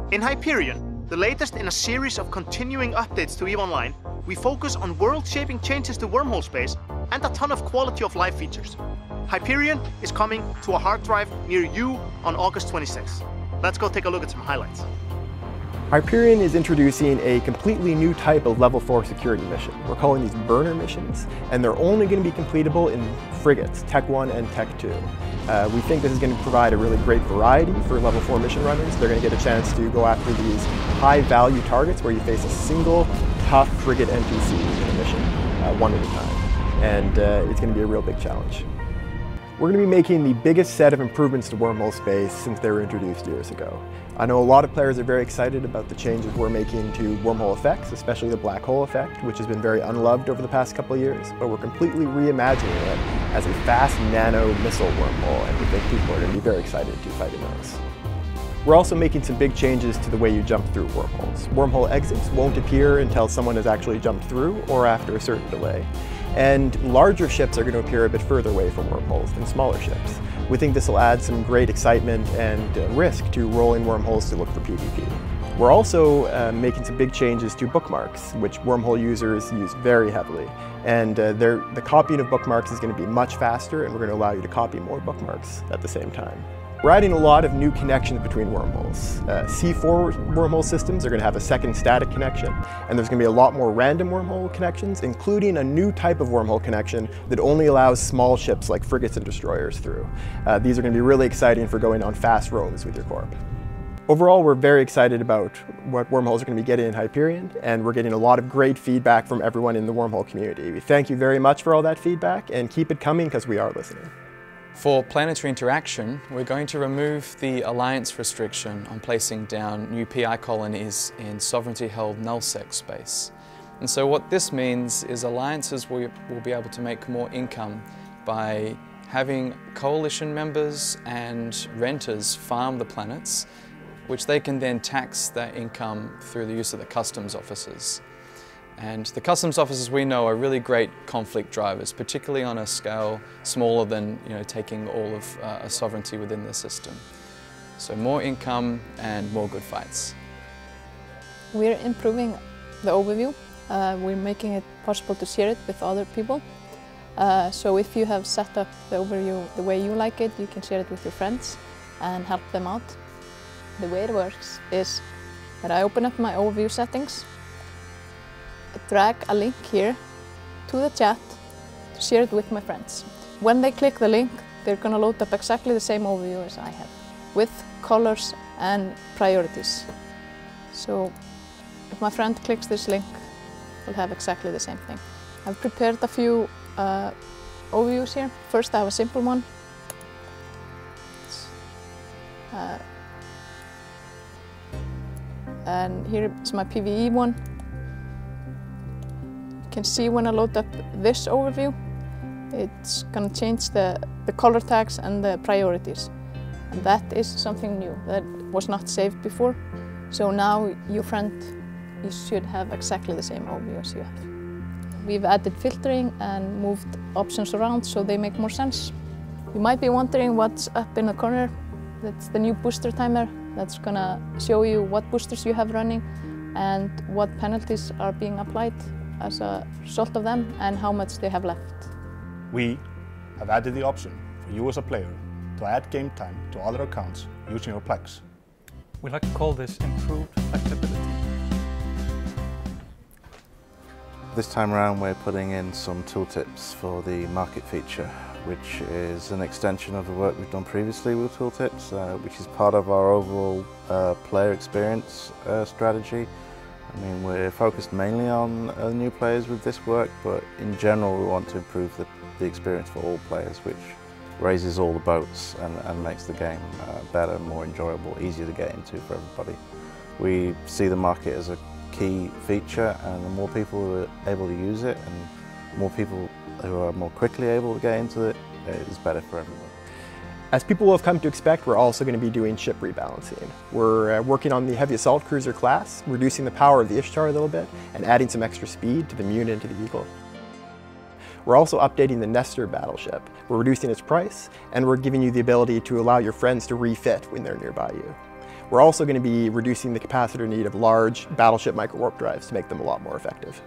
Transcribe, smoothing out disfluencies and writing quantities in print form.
In Hyperion, the latest in a series of continuing updates to EVE Online, we focus on world-shaping changes to Wormhole Space and a ton of quality of life features. Hyperion is coming to a hard drive near you on August 26th. Let's go take a look at some highlights. Hyperion is introducing a completely new type of level 4 security mission. We're calling these burner missions, and they're only going to be completable in frigates, Tech 1 and Tech 2. We think this is going to provide a really great variety for level 4 mission runners. They're going to get a chance to go after these high-value targets where you face a single, tough frigate NPC in a mission, one at a time. And it's going to be a real big challenge. We're going to be making the biggest set of improvements to Wormhole Space since they were introduced years ago. I know a lot of players are very excited about the changes we're making to wormhole effects, especially the black hole effect, which has been very unloved over the past couple of years, but we're completely reimagining it as a fast nano missile wormhole, and we think people are going to be very excited to fight in those. We're also making some big changes to the way you jump through wormholes. Wormhole exits won't appear until someone has actually jumped through or after a certain delay. And larger ships are going to appear a bit further away from wormholes than smaller ships. We think this will add some great excitement and risk to rolling wormholes to look for PvP. We're also making some big changes to bookmarks, which wormhole users use very heavily. And the copying of bookmarks is going to be much faster, and we're going to allow you to copy more bookmarks at the same time. We're adding a lot of new connections between wormholes. C4 wormhole systems are going to have a second static connection, and there's going to be a lot more random wormhole connections, including a new type of wormhole connection that only allows small ships like frigates and destroyers through. These are going to be really exciting for going on fast roams with your corp. Overall, we're very excited about what wormholes are going to be getting in Hyperion, and we're getting a lot of great feedback from everyone in the wormhole community. We thank you very much for all that feedback, and keep it coming because we are listening. For planetary interaction, we're going to remove the alliance restriction on placing down new PI colonies in sovereignty-held nullsec space. And so what this means is alliances will be able to make more income by having coalition members and renters farm the planets, which they can then tax that income through the use of the customs officers. And the customs officers we know are really great conflict drivers, particularly on a scale smaller than taking all of a sovereignty within the system. So more income and more good fights. We're improving the overview. We're making it possible to share it with other people. So if you have set up the overview the way you like it, you can share it with your friends and help them out. The way it works is that I open up my overview settings, drag a link here to the chat to share it with my friends. When they click the link, they're going to load up exactly the same overview as I have, with colors and priorities. So if my friend clicks this link, they'll have exactly the same thing. I've prepared a few overviews here. First, I have a simple one. And here is my PvE one. You can see when I load up this overview, it's going to change the color tags and the priorities. And that is something new that was not saved before. So now your friend, you should have exactly the same overview as you have. We've added filtering and moved options around so they make more sense. You might be wondering what's up in the corner. That's the new booster timer. That's going to show you what boosters you have running and what penalties are being applied as a result of them and how much they have left. We have added the option for you as a player to add game time to other accounts using your plex. We like to call this improved flexibility. This time around we're putting in some tooltips for the market feature, which is an extension of the work we've done previously with tooltips, which is part of our overall player experience strategy. I mean, we're focused mainly on new players with this work, but in general we want to improve the experience for all players, which raises all the boats and makes the game better, more enjoyable, easier to get into for everybody. We see the market as a key feature, and the more people who are able to use it and more people who are more quickly able to get into it, is better for everyone. As people will have come to expect, we're also going to be doing ship rebalancing. We're working on the heavy assault cruiser class, reducing the power of the Ishtar a little bit, and adding some extra speed to the Munin and to the Eagle. We're also updating the Nestor battleship. We're reducing its price, and we're giving you the ability to allow your friends to refit when they're nearby you. We're also going to be reducing the capacitor need of large battleship microwarp drives to make them a lot more effective.